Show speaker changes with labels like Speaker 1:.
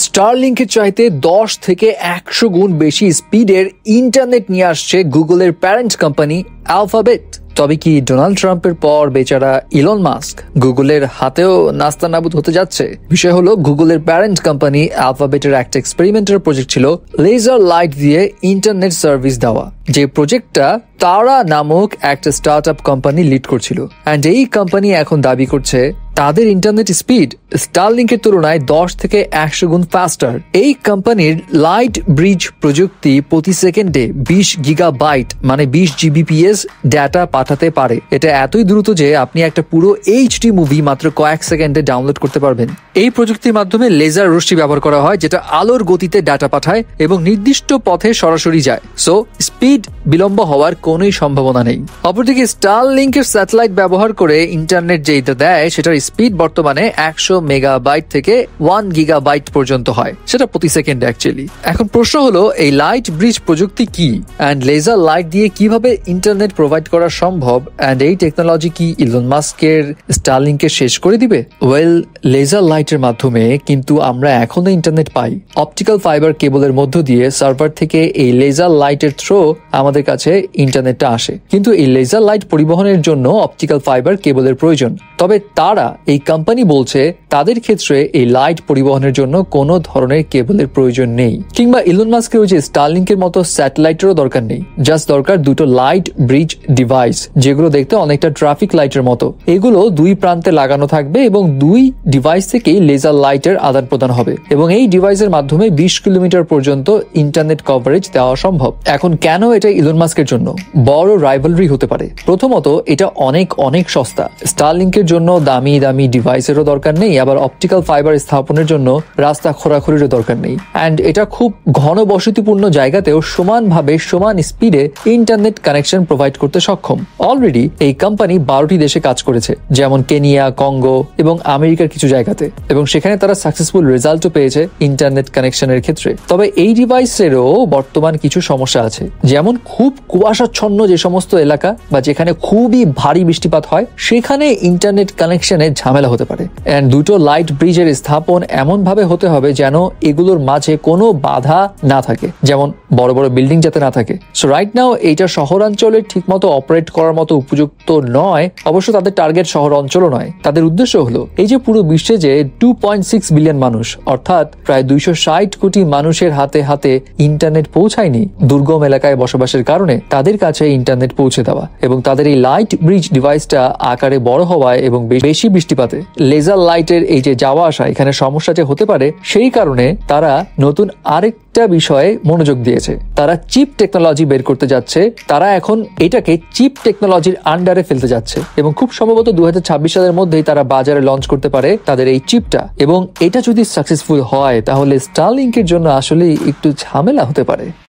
Speaker 1: স্টারলিংকের চাইতে 10 থেকে 100 গুণ বেশি স্পিডের ইন্টারনেট নিয়ে আসছে গুগলের প্যারেন্ট কোম্পানি অ্যালফাবেট। তবে কি ডোনাল্ড ট্রাম্পের পর বেচারা ইলন মাস্ক গুগলের হাতেও নাস্তানাবুদ হতে যাচ্ছে? বিষয় হলো, গুগলের প্যারেন্ট কোম্পানি অ্যালফাবেটের একটা এক্সপেরিমেন্টাল প্রজেক্ট ছিল লেজার লাইট দিয়ে ইন্টারনেট সার্ভিস দেওয়া, যে প্রজেক্টটা তারা নামক একটা স্টার্টআপ কোম্পানি লিড করছিল। অ্যান্ড এই কোম্পানি এখন দাবি করছে তাদের ইন্টারনেট স্পিড স্টারলিংকের তুলনায় 10 থেকে 100 গুণ ফাস্টার। এই কোম্পানির লাইট ব্রিজ প্রযুক্তি প্রতি সেকেন্ডে 20 গিগাবাইট মানে 20 জিবিপিএস ডেটা পাঠাতে পারে। এটা এতই দ্রুত যে আপনি একটা পুরো এইচডি মুভি মাত্র কয়েক সেকেন্ডে ডাউনলোড করতে পারবেন। এই প্রযুক্তির মাধ্যমে লেজার রশ্মি ব্যবহার করা হয়, যেটা আলোর গতিতে ডাটা পাঠায় এবং নির্দিষ্ট পথে সরাসরি যায়। সো স্পিড বিলম্ব হওয়ার কোনোই সম্ভাবনা নেই। অপরদিকে স্টারলিংকের স্যাটেলাইট ব্যবহার করে ইন্টারনেট যেটা দেয় সেটার স্পিড বর্তমানে 100 মেগাবাইট থেকে 1 গিগাবাইট পর্যন্ত হয়, সেটা প্রতি সেকেন্ডে অ্যাকচুয়ালি। এখন প্রশ্ন হলো, এই লাইট ব্রিজ প্রযুক্তি কি অ্যান্ড লেজার লাইট দিয়ে কিভাবে ইন্টারনেট প্রোভাইড করা সম্ভব, অ্যান্ড এই টেকনোলজি কি ইলন মাস্কের স্টারলিংকে শেষ করে দিবে? ওয়েল, লেজার লাইটের মাধ্যমে কিন্তু আমরা এখনো ইন্টারনেট পাই। অপটিক্যাল ফাইবার কেবলের মধ্য দিয়ে সার্ভার থেকে এই লেজার লাইটের থ্রো আমাদের কাছে ইন্টারনেটটা আসে। কিন্তু এই লেজার লাইট পরিবহনের জন্য অপটিক্যাল ফাইবার কেবলের প্রয়োজন। তবে তারা এই কোম্পানি বলছে তাদের ক্ষেত্রে এই লাইট পরিবহনের জন্য কোনো ধরনের কেবলের প্রয়োজন নেই, কিংবা ইলন মাস্কের ওই যে স্টারলিংকের মতো স্যাটেলাইটেরও দরকার নেই। জাস্ট দরকার দুটো লাইট ব্রিজ ডিভাইস, যেগুলো দেখতে অনেকটা ট্রাফিক লাইটের মতো। এগুলো দুই প্রান্তে লাগানো থাকবে এবং দুই ডিভাইস থেকেই লেজার লাইটের আদান প্রদান হবে এবং এই ডিভাইসের মাধ্যমে 20 কিলোমিটার পর্যন্ত ইন্টারনেট কভারেজ দেওয়া সম্ভব। এখন কেন এটা ইলন মাস্কের জন্য বড় রাইভালরি হতে পারে? প্রথমত, এটা অনেক অনেক সস্তা। স্টারলিংকের জন্য দামি দামি ডিভাইসেরও দরকার নেই, আবার অপটিক্যাল ফাইবার স্থাপনের জন্য রাস্তা খোরাখুরিরও দরকার নেই। অ্যান্ড এটা খুব ঘন বসতিপূর্ণ জায়গাতেও সমানভাবে সমান স্পিডে ইন্টারনেট কানেকশন প্রোভাইড করতে সক্ষম। অলরেডি এই কোম্পানি 12টি দেশে কাজ করেছে, যেমন কেনিয়া, কঙ্গো এবং আমেরিকার কিছু জায়গাতে, এবং সেখানে তারা সাকসেসফুল রেজাল্টও পেয়েছে ইন্টারনেট কানেকশনের ক্ষেত্রে। তবে এই ডিভাইসেরও বর্তমান কিছু সমস্যা আছে, যেমন খুব কুয়াশাচ্ছন্ন যে সমস্ত এলাকা বা যেখানে খুবই ভারী বৃষ্টিপাত হয়, সেখানে ইন্টারনেট কানেকশনে ঝামেলা হতে পারে। এন্ড দুটো লাইট ব্রিজের স্থাপন এমন ভাবে হতে হবে যেন এগুলোর মাঝে কোনো বাধা না থাকে, যেমন বড় বড় বিল্ডিং যাতে না থাকে। সো রাইট নাও এইটা শহরাঞ্চলে ঠিকমতো অপারেট করার মতো উপযুক্ত নয়। অবশ্য তাদের টার্গেট শহর অঞ্চলও নয়, তাদের উদ্দেশ্য হলো এই যে পুরো বিশ্বে যে 2.6 বিলিয়ন মানুষ, অর্থাৎ প্রায় 260 কোটি মানুষের হাতে হাতে ইন্টারনেট পৌঁছায়নি দুর্গম এলাকায় বসবাসের কারণে, তাদের কাছে ইন্টারনেট পৌঁছে দেওয়া। এবং তাদের এই লাইট ব্রিজ ডিভাইসটা আকারে বড় হওয়ায় এবং বেশি বৃষ্টিপাতে লেজার লাইটের এই যে যাওয়া আসা এখানে সমস্যা যে হতে পারে, সেই কারণে তারা নতুন আরেকটা বিষয়ে মনোযোগ দিয়েছে। তারা চিপ টেকনোলজি বের করতে যাচ্ছে। তারা এখন এটাকে চিপ টেকনোলজির আন্ডারে ফেলতে যাচ্ছে এবং খুব সম্ভবত 2026 সালের মধ্যেই তারা বাজারে লঞ্চ করতে পারে তাদের এই চিপটা। এবং এটা যদি সাকসেসফুল হয় তাহলে স্টারলিংকের জন্য আসলে একটু ঝামেলা হতে পারে।